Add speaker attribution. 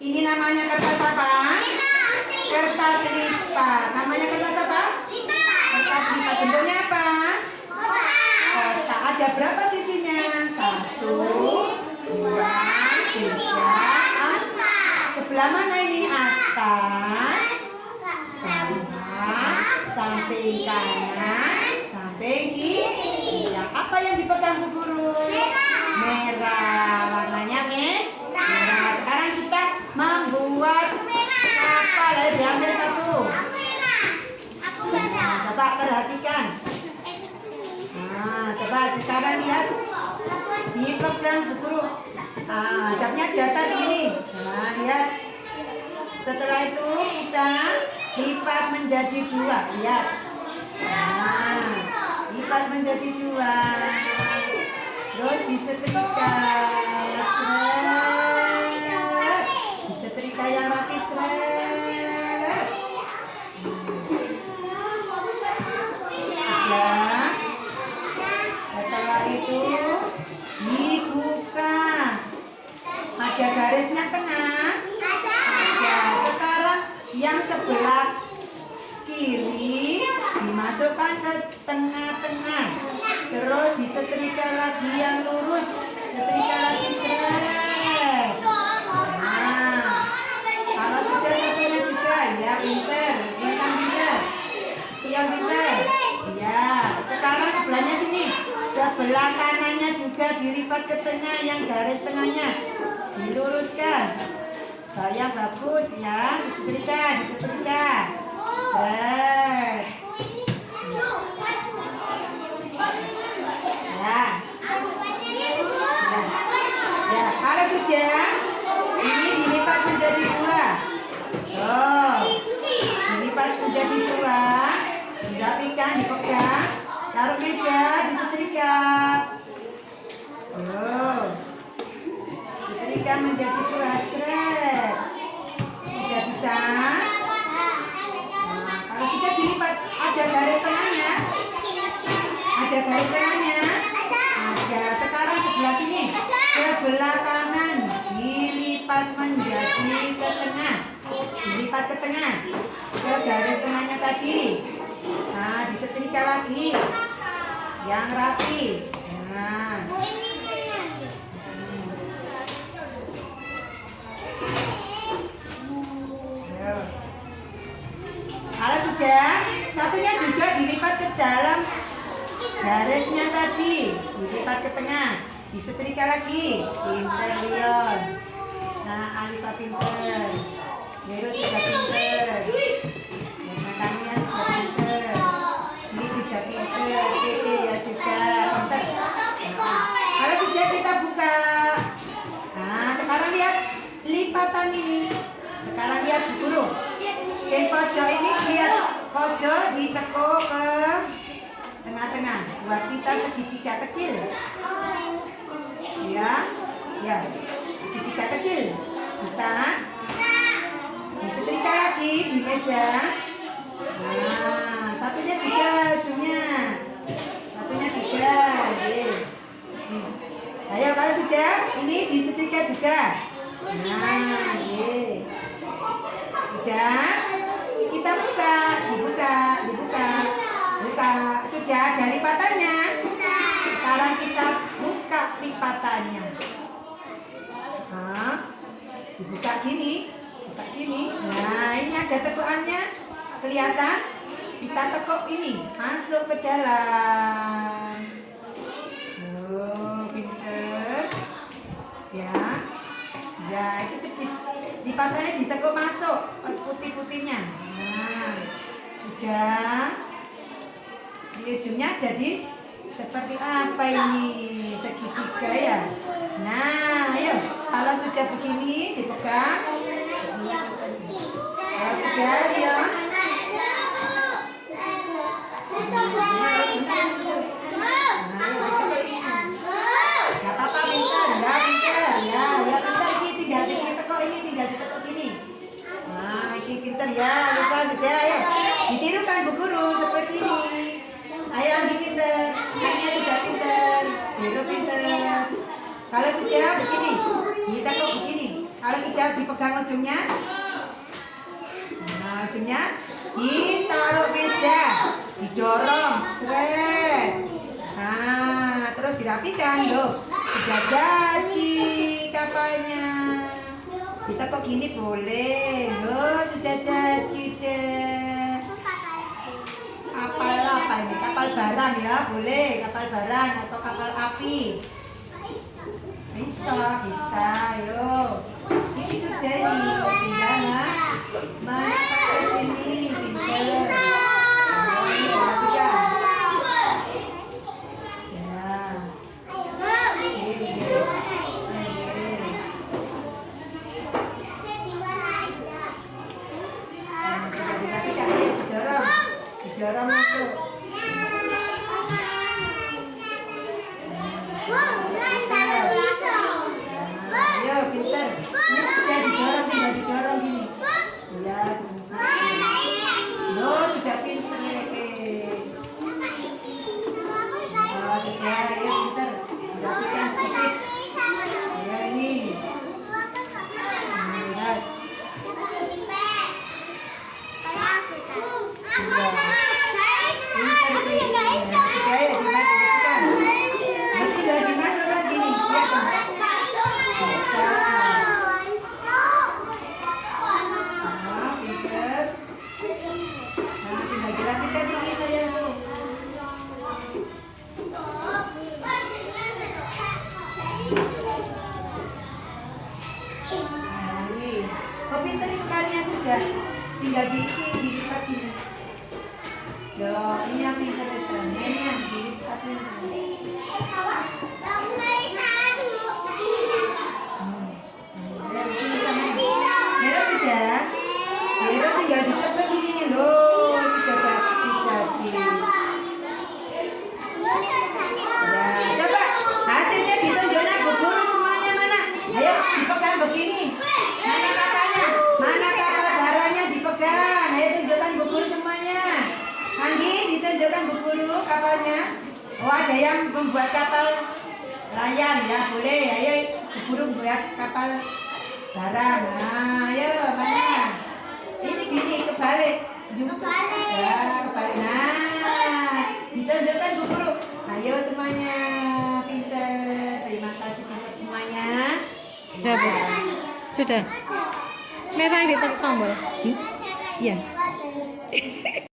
Speaker 1: Ini namanya kertas apa? Kertas lipat. Namanya kertas apa? Kertas lipat. Bentuknya apa? Kotak. Ada berapa sisinya? 1, 2, 3, 4. Sebelah mana ini? Atas, bawah, samping kanan, samping kiri. Ya, apa yang dipegang Bu Guru? Merah. Warnanya merah. Sekarang kita membuat kapal. Ayo diambil satu. Nah, coba perhatikan. Nah, coba sekarang lihat. Dipegang Bu Guru. Hadapnya datar begini. Nah, lihat. Setelah itu kita lipat menjadi 2. Lihat. Nah, lipat menjadi 2. Terus disetrika. Seret. Disetrika yang rapi. Seret. Ya. Setelah itu dibuka. Ada garisnya tengah. Ada. Sekarang yang sebelah kiri dimasukkan ke tengah-tengah. Terus disetrika lagi yang lurus. Setrika lagi. Seret. Nah, kalau sudah satunya juga, ya pinter. Pinter. Yang pinter. Ya, sekarang sebelahnya sini. Sebelah kanannya juga dilipat ke tengah, yang garis tengahnya diluruskan. Yang bagus ya, disetrika. Set. Ya, kalau sudah ini dilipat menjadi 2. Dilipat menjadi 2, dirapikan, dipegang, taruh meja, disetrika. Setrika menjadi 2. Seret. Sudah bisa. Nah, kalau sudah dilipat, ada garis tengahnya. Ada. Sekarang sebelah sini. Sebelah kanan dilipat menjadi ke tengah. Dilipat ke tengah. Ke garis tengahnya tadi. Nah, disetrika lagi. Yang rapi. Nah. Kalau sudah, satunya juga dilipat ke dalam garisnya tadi, dilipat ke tengah, disetrika lagi. Pinter Leon. Nah, Alifa pinter. Nero sudah pinter. Makanya sudah pinter. Ini sudah pinter. Tete ya juga pinter. Kalau sudah kita buka. Nah, sekarang lihat lipatan ini. Sekarang lihat Bu Guru. Yang pojok ini lihat, pojok ditekuk ke tengah-tengah. Buat kita segitiga kecil. Ya, segitiga kecil. Bisa. Disetrika lagi di meja. Nah, satunya juga ujungnya. Satunya juga. Ayo kalau sudah, ini disetrika juga. Nah, sudah. Kita dibuka. Sudah ada lipatannya. Sekarang kita buka lipatannya. Nah, dibuka gini. Nah, ini ada tekukannya. Kelihatan? Kita tekuk ini, masuk ke dalam. Pinter. Ya, itu cepet. Lipatannya ditekuk masuk putih-putihnya. Nah, sudah. Di ujungnya jadi seperti apa ini? Segitiga ya. Nah, ayo. Kalau sudah begini dipegang. Kalau sudah dia. Gak apa-apa pintar, ya pintar. Ya pintar ini tinggal ditekuk ini. Nah, ini pintar ya. Lupa sudah, ayo. Ditirukan Bu Guru seperti ini. Ayo Andi pinter, Andi sudah pinter, Hero pinter. Kalau sudah begini, kita kok begini. Kalau sudah sudah dipegang ujungnya? Nah, ujungnya ditaruh meja, didorong, seret. Nah, terus dirapikan, loh. Sudah jadi kapalnya. Ditekuk gini boleh, loh. Sudah jadi deh. Kapal apa ini? Kapal barang ya, boleh. Kapal barang atau kapal api. Bisa, yuk. Ini sudah nih, tinggal mana pakai sini, pintar. Ini perhatikan. Ya. Dirapikan, didorong masuk. Ayo, pintar. Ini sudah didorong, tinggal didorong gini. Ya, sebentar. Loh, sudah pintar ya, oh, sudah, ayo pintar. Dirapikan sedikit. Ya, ini. Lihat. Sudah ya, dimasukkan. Nanti sudah dimasukkan gini. Lihat dong. Bisa. Nah, pintar. Nah, tinggal dirapikan ini sayang tuh. Nah, ini. Kok pintar ini kalian sudah. Tinggal dilipat gini. Loh, ini yang pintar sana. Ini yang dilipat ini. Merah tinggal dicepat gini loh, sudah jadi. Nah, coba hasilnya ditunjukkan Bu Guru semuanya mana? Ayo dipegang begini. Mana kapalnya? Mana kapal barangnya dipegang? Ayo tunjukkan Bu Guru semuanya. Anggi ditunjukkan Bu Guru kapalnya. Oh, ada yang membuat kapal layar ya, boleh. Ayo Bu Guru buat kapal barang. Nah, ayo mana? Ini gini kebalik. Kebalik. Ya, kebalik. Nah, ditunjukkan Bu Guru. Ayo semuanya pintar. Terima kasih pintar semuanya.
Speaker 2: Sudah, Bu. Sudah. Merah yang ditekan tombol.
Speaker 1: Iya.